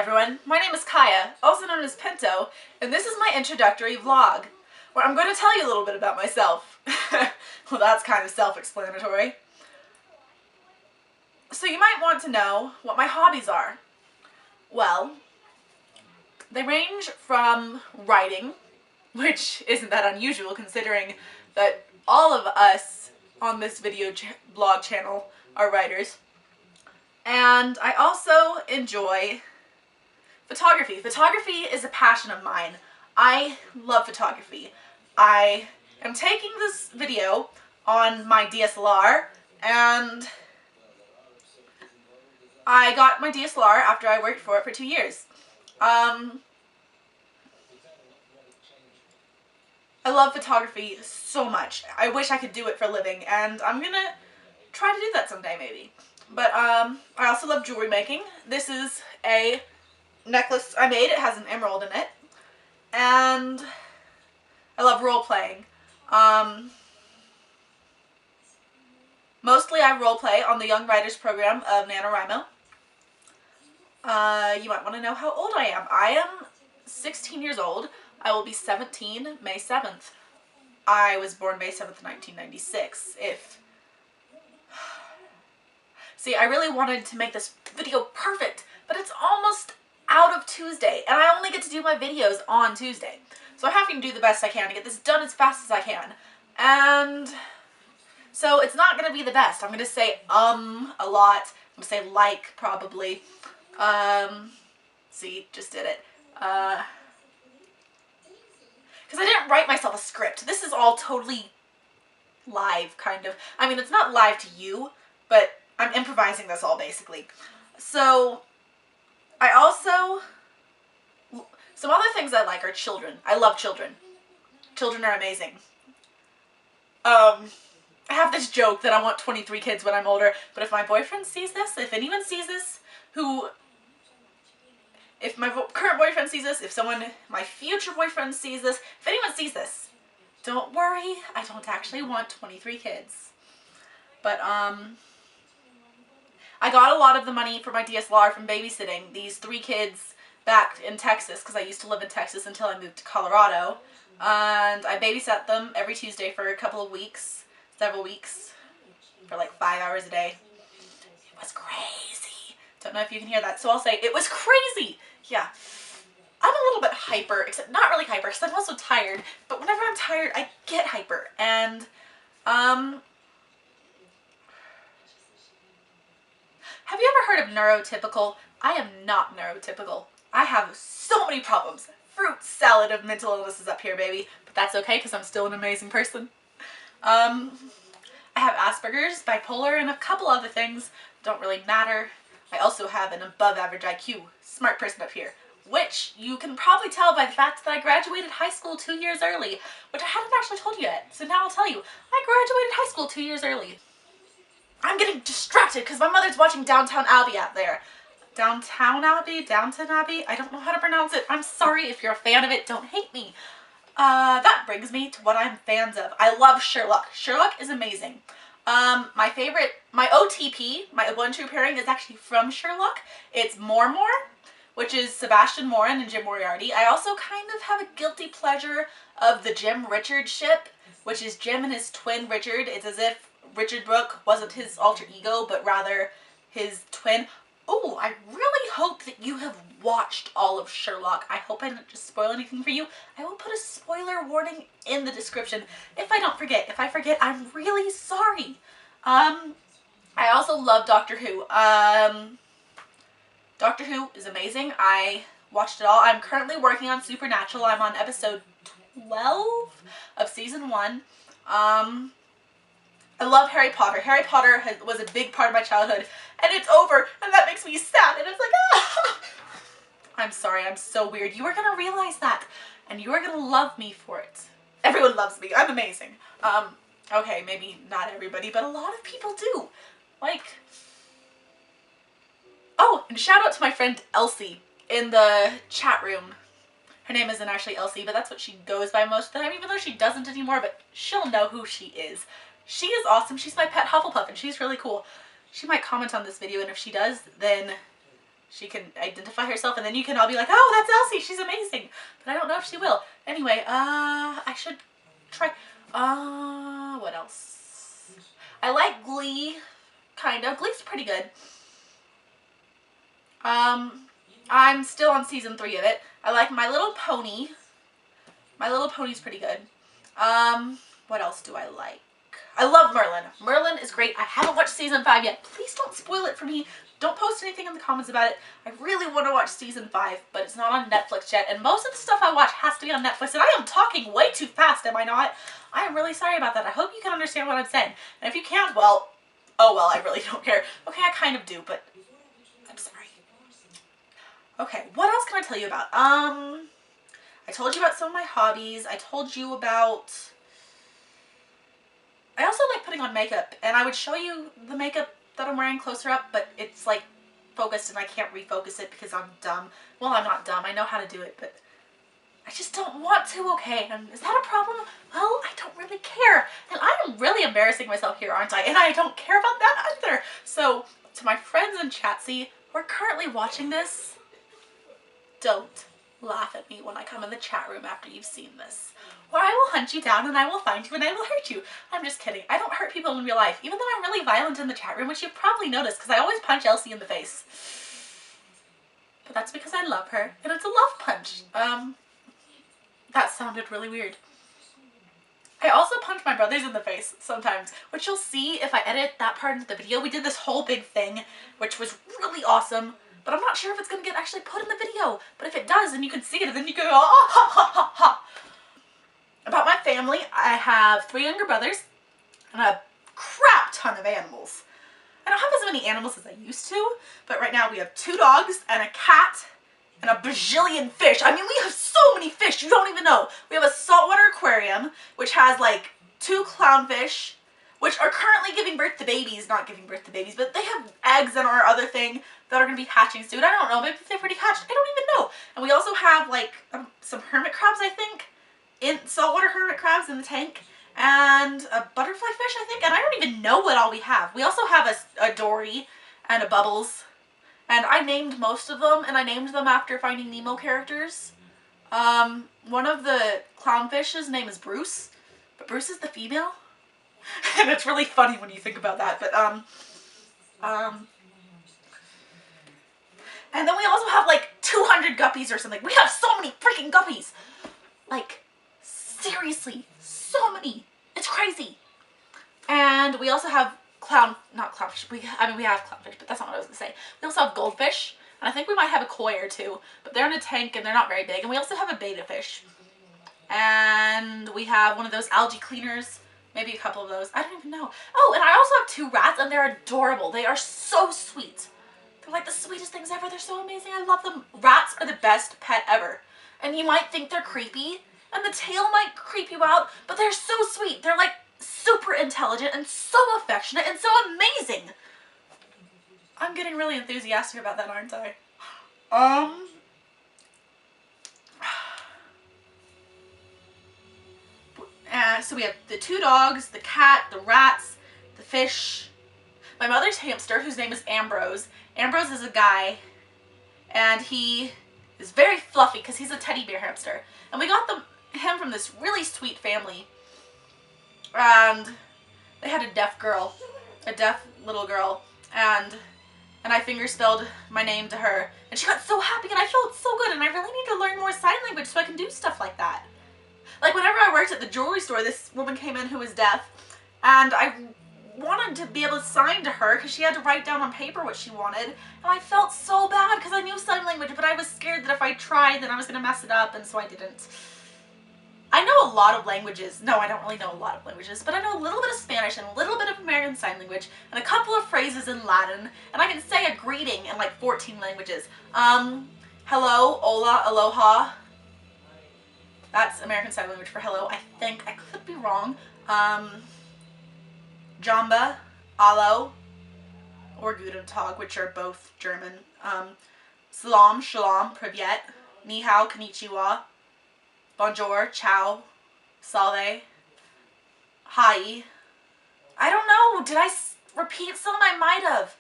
everyone, my name is Kaya, also known as Pinto, and this is my introductory vlog, where I'm going to tell you a little bit about myself. Well, that's kind of self-explanatory. So you might want to know what my hobbies are. Well, they range from writing, which isn't that unusual considering that all of us on this blog channel are writers. And I also enjoy photography. Photography is a passion of mine. I love photography. I am taking this video on my DSLR, and I got my DSLR after I worked for it for 2 years. I love photography so much. I wish I could do it for a living, and I'm gonna try to do that someday maybe. But I also love jewelry making. This is a necklace I made. It has an emerald in it. And I love role-playing. Mostly I role-play on the Young Writers program of NaNoWriMo. You might want to know how old I am. I am 16 years old. I will be 17 May 7th. I was born May 7th, 1996. See, I really wanted to make this video perfect, but it's almost out of Tuesday, and I only get to do my videos on Tuesday. So I'm having to do the best I can to get this done as fast as I can. And so it's not going to be the best. I'm going to say a lot. I'm going to say like, probably. See, just did it. Because I didn't write myself a script. This is all totally live, kind of. I mean, it's not live to you, but I'm improvising this all, basically. So I also, some other things I like are children. I love children. Children are amazing. I have this joke that I want 23 kids when I'm older, but if my boyfriend sees this, if anyone sees this, if my current boyfriend sees this, if my future boyfriend sees this, if anyone sees this, don't worry, I don't actually want 23 kids. But, I got a lot of the money for my DSLR from babysitting these 3 kids back in Texas, because I used to live in Texas until I moved to Colorado. And I babysat them every Tuesday for a couple of weeks, several weeks, for like 5 hours a day. It was crazy. Don't know if you can hear that, so I'll say it was crazy. Yeah. I'm a little bit hyper, except not really hyper, because I'm also tired. But whenever I'm tired, I get hyper. And, have you ever heard of neurotypical? I am not neurotypical. I have so many problems. Fruit salad of mental illnesses up here, baby. But that's okay, because I'm still an amazing person. I have Asperger's, bipolar, and a couple other things. Don't really matter. I also have an above average IQ. Smart person up here. Which you can probably tell by the fact that I graduated high school 2 years early. Which I haven't actually told you yet. So now I'll tell you. I graduated high school 2 years early. I'm getting distracted because my mother's watching Downtown Abbey out there. Downtown Abbey? Downton Abbey? I don't know how to pronounce it. I'm sorry if you're a fan of it. Don't hate me. That brings me to what I'm fans of. I love Sherlock. Sherlock is amazing. My OTP, my one true pairing, is actually from Sherlock. It's More, which is Sebastian Moran and Jim Moriarty. I also kind of have a guilty pleasure of the Jim Richard ship, which is Jim and his twin Richard. It's as if Richard Brooke wasn't his alter ego, but rather his twin. Oh, I really hope that you have watched all of Sherlock. I hope I didn't just spoil anything for you. I will put a spoiler warning in the description if I don't forget. If I forget, I'm really sorry. I also love Doctor Who. Doctor Who is amazing. I watched it all. I'm currently working on Supernatural. I'm on episode 12 of season 1. I love Harry Potter. Harry Potter was a big part of my childhood, and it's over, and that makes me sad, and it's like, ah! I'm sorry, I'm so weird. You are gonna realize that, and you are gonna love me for it. Everyone loves me. I'm amazing. Okay, maybe not everybody, but a lot of people do. Like, oh, and shout out to my friend Elsie in the chat room. Her name isn't actually Elsie, but that's what she goes by most of the time, even though she doesn't anymore, but she'll know who she is. She is awesome. She's my pet Hufflepuff, and she's really cool. She might comment on this video, and if she does, then she can identify herself, and then you can all be like, oh, that's Elsie, she's amazing. But I don't know if she will. Anyway, I should try, what else? I like Glee, kind of. Glee's pretty good. I'm still on season 3 of it. I like My Little Pony. My Little Pony's pretty good. What else do I like? I love Merlin. Merlin is great. I haven't watched season 5 yet. Please don't spoil it for me. Don't post anything in the comments about it. I really want to watch season 5, but it's not on Netflix yet. And most of the stuff I watch has to be on Netflix. And I am talking way too fast, am I not? I am really sorry about that. I hope you can understand what I'm saying. And if you can't, well, oh well, I really don't care. Okay, I kind of do, but I'm sorry. Okay, what else can I tell you about? I told you about some of my hobbies. I told you about... I also like putting on makeup, and I would show you the makeup that I'm wearing closer up, but it's like focused and I can't refocus it because I'm dumb. Well, I'm not dumb. I know how to do it, but I just don't want to, okay? And is that a problem? Well, I don't really care. And I'm really embarrassing myself here, aren't I? And I don't care about that either. So, to my friends in Chatsy who are currently watching this, don't laugh at me when I come in the chat room after you've seen this. Or I will hunt you down and I will find you and I will hurt you. I'm just kidding. I don't hurt people in real life, even though I'm really violent in the chat room, which you've probably noticed because I always punch Elsie in the face. But that's because I love her, and it's a love punch. That sounded really weird. I also punch my brothers in the face sometimes, which you'll see if I edit that part into the video. We did this whole big thing, which was really awesome, but I'm not sure if it's going to get actually put in the video. But if it does, then you can see it, and then you go, oh, ha, ha, ha, ha. About my family, I have 3 younger brothers and a crap ton of animals. I don't have as many animals as I used to, but right now we have 2 dogs and a cat and a bajillion fish. I mean, we have so many fish, you don't even know. We have a saltwater aquarium, which has like 2 clownfish, which are currently giving birth to babies. Not giving birth to babies, but they have eggs in our other thing that are going to be hatching soon. I don't know, maybe they've already hatched. I don't even know. And we also have like some hermit crabs, I think. Saltwater hermit crabs in the tank, and a butterfly fish, I think, and I don't even know what all we have. We also have a Dory and a Bubbles, and I named most of them, and I named them after Finding Nemo characters. One of the clownfish's name is Bruce, but Bruce is the female, and it's really funny when you think about that, but, and then we also have like 200 guppies or something. We have so many freaking guppies! Like, seriously, so many. It's crazy. And we also have not clownfish. We have clownfish, but that's not what I was gonna say. We also have goldfish, and I think we might have a koi or 2, but they're in a tank and they're not very big. And we also have a betta fish. And we have one of those algae cleaners, maybe a couple of those. I don't even know. Oh, and I also have 2 rats, and they're adorable. They are so sweet. They're like the sweetest things ever. They're so amazing. I love them. Rats are the best pet ever. And you might think they're creepy, and the tail might creep you out, but they're so sweet. They're like super intelligent and so affectionate and so amazing. I'm getting really enthusiastic about that, aren't I? So we have the 2 dogs, the cat, the rats, the fish, my mother's hamster, whose name is Ambrose. Ambrose is a guy, and he is very fluffy because he's a teddy bear hamster. And we got him from this really sweet family, and they had a deaf little girl, and I fingerspelled my name to her, and she got so happy, and I felt so good, and I really need to learn more sign language so I can do stuff like that. Like whenever I worked at the jewelry store, this woman came in who was deaf, and I wanted to be able to sign to her because she had to write down on paper what she wanted, and I felt so bad because I knew sign language, but I was scared that if I tried then I was going to mess it up, and so I didn't. I know a lot of languages. No, I don't really know a lot of languages, but I know a little bit of Spanish and a little bit of American Sign Language and a couple of phrases in Latin, and I can say a greeting in like 14 languages. Hello, hola, aloha. That's American Sign Language for hello, I think. I could be wrong. Jamba, Alo, or Guten Tag, which are both German. Salam, Shalom, Privyet, Ni hao, Konnichiwa, Bonjour, Ciao, Salve, Hi. I don't know. Did I repeat some? I might have.